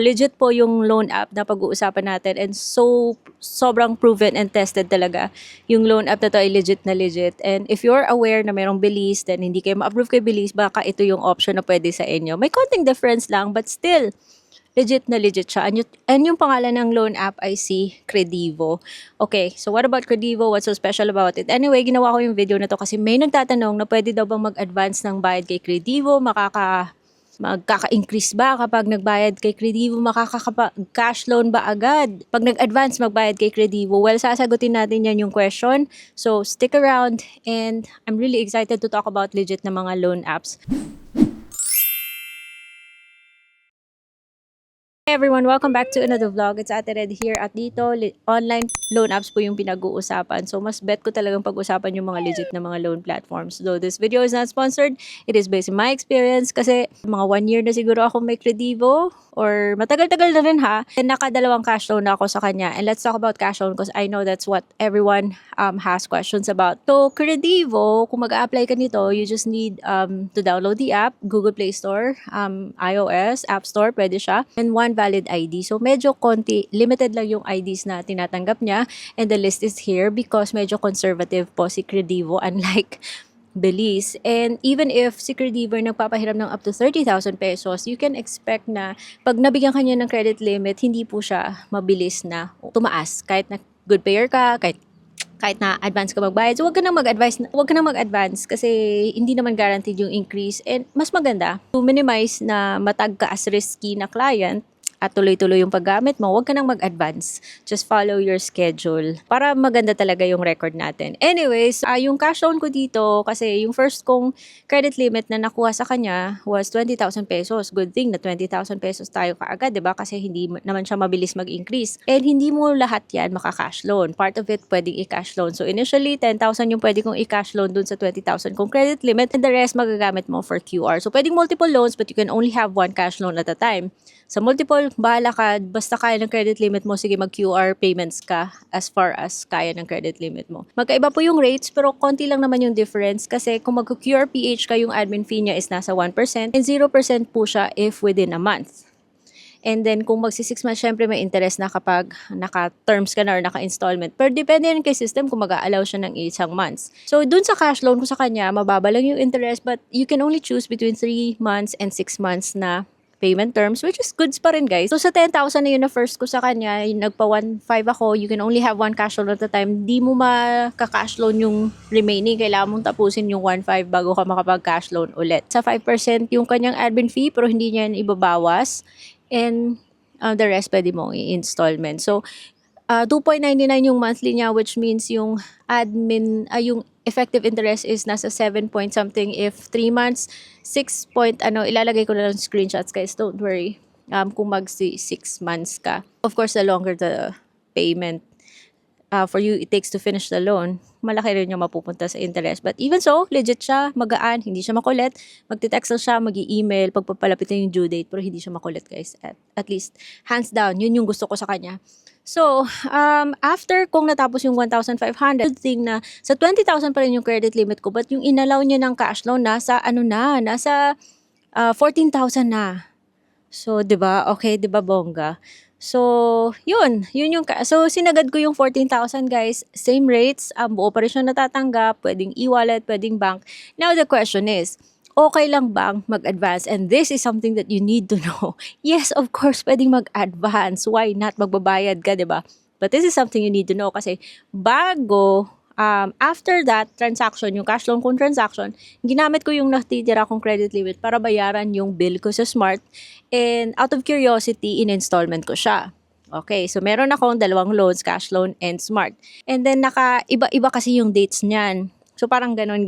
legit po yung loan app na pag-uusapan natin and sobrang proven and tested talaga. Yung loan app na to ay legit na legit. And if you're aware na mayroong Belize, then hindi kayo ma-approve kay Belize, baka ito yung option na pwede sa inyo. May konting difference lang, but still, legit na legit siya. And yung pangalan ng loan app ay si Credivo. Okay, so what about Credivo? What's so special about it? Anyway, ginawa ko yung video na to kasi may nagtatanong na pwede daw bang mag-advance ng bayad kay Credivo? Magkaka-increase ba kapag nagbayad kay Credivo? Cash loan ba agad? Pag nag-advance magbayad kay Credivo? Well, sasagutin natin yan yung question. So, stick around and I'm really excited to talk about legit na mga loan apps. Hey everyone, welcome back to another vlog. It's Ate Red here at dito, online loan apps po yung pinag-uusapan. So mas bet ko talagang pag-usapan yung mga legit na mga loan platforms. Though this video is not sponsored, it is based on my experience kasi mga 1 year na siguro ako may Credivo or matagal-tagal na rin ha. And nakadalawang cash loan na ako sa kanya. And let's talk about cash loan because I know that's what everyone has questions about. So Credivo, kung mag-a-apply ka nito, you just need to download the app, Google Play Store, iOS, App Store, pwede siya, and one valid ID. So medyo limited lang yung IDs na tinatanggap niya and the list is here because medyo conservative po si Credivo unlike Belize. And even if si Credivo nagpapahiram ng up to 30,000 pesos, you can expect na pag nabigyan kanya ng credit limit, hindi po siya mabilis na tumaas. Kahit na good payer ka, kahit na advance ka magbayad. So, huwag ka nang mag-advance kasi hindi naman guaranteed yung increase. And mas maganda to minimize na matag ka as risky na client at tuloy-tuloy yung paggamit mo, huwag ka nang mag-advance. Just follow your schedule para maganda talaga yung record natin. Anyways, yung cash loan ko dito, kasi yung first kong credit limit na nakuha sa kanya was 20,000 pesos. Good thing na 20,000 pesos tayo kaagad, diba? Kasi hindi naman siya mabilis mag-increase. And hindi mo lahat yan maka-cash loan. Part of it pwedeng i-cash loan. So initially, 10,000 yung pwede kong i-cash loan dun sa 20,000 kong credit limit and the rest magagamit mo for QR. So pwedeng multiple loans but you can only have one cash loan at a time. Sa multiple, bahala ka, basta kaya ng credit limit mo, sige mag-QR payments ka as far as kaya ng credit limit mo. Magkaiba po yung rates pero konti lang naman yung difference kasi kung mag-QR PH ka, yung admin fee niya is nasa 1% and 0% po siya if within a month. And then kung magsi 6 months, syempre may interest na kapag naka-terms ka na or naka-installment. Pero depende yan kay system kung mag-a-allow siya ng isang months. So dun sa cash loan ko sa kanya, mababa lang yung interest but you can only choose between 3 months and 6 months na payment terms, which is goods pa rin guys. So sa 10,000 na yun na first ko sa kanya, yung nagpa 1.5 ako, you can only have one cash loan at a time. Di mo maka-cash loan yung remaining. Kailangan mong tapusin yung 1.5 bago ka makapag-cash loan ulit. Sa 5% yung kanyang admin fee, pero hindi niya yan ibabawas. And the rest pwede mong i-installment. So 2.99 yung monthly niya, which means yung yung effective interest is nasa 7 point something if 3 months, 6 point ilalagay ko na lang screenshots guys, don't worry. Kung mag 6 months ka. Of course, the longer the payment for you it takes to finish the loan, malaki rin yung mapupunta sa interest. But even so, legit siya, magaan, hindi siya makulit. Magte-text lang siya, mag-i-email, pagpapalapit na yung due date, pero hindi siya makulit guys. At least, hands down, yun yung gusto ko sa kanya. So, after kung natapos yung 1,500, good thing na sa 20,000 pa rin yung credit limit ko, but yung inalaw niya ng cash loan, nasa 14,000 na. So, 'di ba? Okay, 'di ba bongga? So, yun yung so sinagad ko yung 14,000 guys, same rates, buo pa rin siya natatanggap, pwedeng e-wallet, pwedeng bank. Now the question is, okay lang bang mag-advance? And this is something that you need to know. Yes, of course, pwedeng mag-advance. Why not? Magbabayad ka, 'di ba? But this is something you need to know kasi bago after that transaction, yung cash loan kong transaction, ginamit ko yung natitira kong credit limit para bayaran yung bill ko sa Smart and out of curiosity, in-installment ko siya. Okay, so meron akong dalawang loans, cash loan and Smart. And then iba-iba kasi yung dates niyan. So parang ganon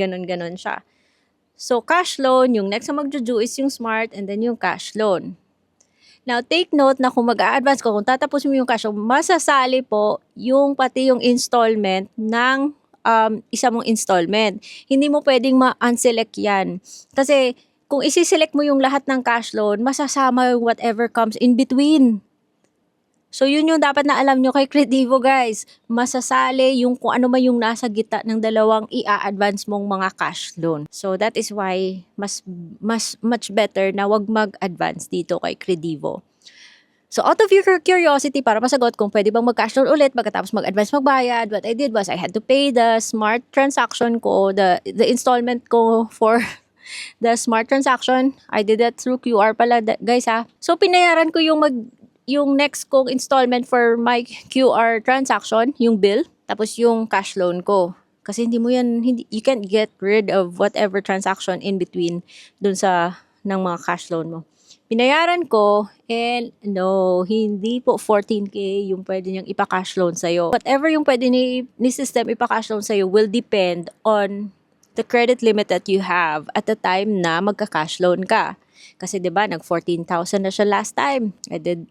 siya. So cash loan, yung next na magjo-due is yung Smart and then yung cash loan. Now, take note na kung mag-a-advance ko, kung tatapos mo yung cash loan, masasali po yung pati yung installment ng isa mong installment. Hindi mo pwedeng ma-unselect yan. Kasi kung isi-select mo yung lahat ng cash loan, masasama yung whatever comes in between. So, yun yung dapat na alam nyo kay Credivo guys. Masasali yung kung ano man yung nasa gitna ng dalawang i-a-advance mong mga cash loan. So, that is why much better na wag mag-advance dito kay Credivo. So out of your curiosity, para masagot kung pwede bang mag-cash loan ulit pagkatapos mag-advance magbayad, what I did was I had to pay the smart transaction ko, the installment ko for the smart transaction. I did that through QR pala, guys ha. So pinayaran ko yung next kong installment for my QR transaction, yung bill, tapos yung cash loan ko. Kasi you can't get rid of whatever transaction in between dun sa ng mga cash loan mo. Pinayaran ko, and no, hindi po 14K yung pwede niyang ipa-cash loan sa'yo. Whatever yung pwede ni system ipa-cash loan sa'yo will depend on the credit limit that you have at the time na magka-cash loan ka. Kasi 'di ba nag 14,000 na siya last time. I did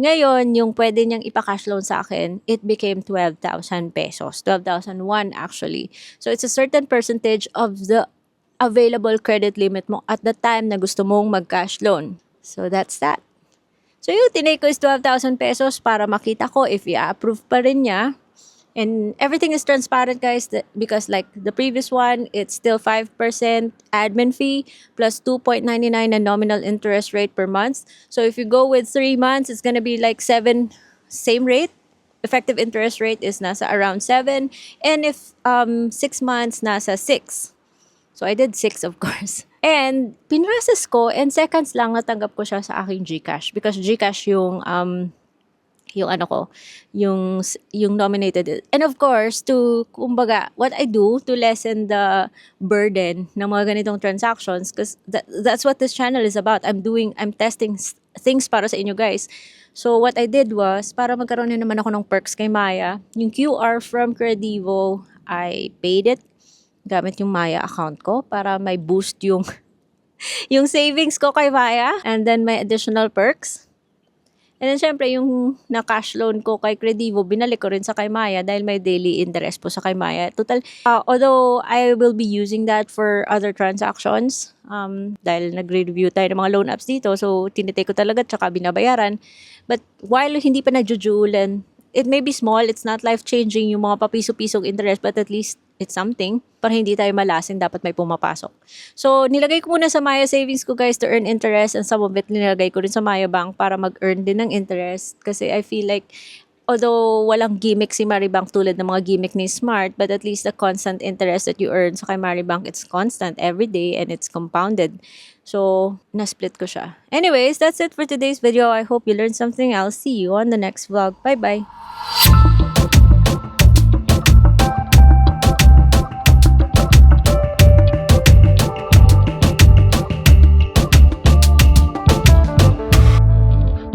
ngayon yung pwede niyang ipa-cash loan sa akin, it became 12,000 pesos. 12,001 actually. So it's a certain percentage of the available credit limit mo at the time na gusto mong mag-cash loan. So that's that. So yung tinake ko is 12,000 pesos para makita ko if i-approve pa rin niya. And everything is transparent, guys, because like the previous one, it's still 5% admin fee plus 2.99 na nominal interest rate per month. So if you go with 3 months, it's gonna be like 7, same rate. Effective interest rate is nasa around 7. And if 6 months, nasa 6. So I did 6, of course. And pinrocess ko, and seconds lang natanggap ko siya sa aking GCash because GCash yung nominated. And of course, kumbaga, what I do to lessen the burden ng mga ganitong transactions, because that's what this channel is about. I'm testing things para sa inyo, guys. So what I did was, para magkaroon na naman ako ng perks kay Maya, yung QR from Credivo, I paid it gamit yung Maya account ko para may boost yung savings ko kay Maya, and then may additional perks. And then syempre yung na-cash loan ko kay Credivo, binalik ko rin sa kay Maya dahil may daily interest po sa kay Maya. Total, although I will be using that for other transactions, dahil nagre-review tayo ng mga loan apps dito, so tinitake ko talaga tsaka binabayaran. But while hindi pa nagjujulan, it may be small, it's not life-changing yung mga papiso-pisong interest, but at least it's something. Para hindi tayo malasin, dapat may pumapasok. So, nilagay ko muna sa Maya savings ko, guys, to earn interest, and some of it nilagay ko rin sa Maya Bank para mag-earn din ng interest. Kasi I feel like, although walang gimmick si Maribank tulad ng mga gimmick ni Smart, but at least the constant interest that you earn sa kay Maribank, it's constant every day and it's compounded. So, na-split ko siya. Anyways, that's it for today's video. I hope you learned something. I'll see you on the next vlog. Bye-bye!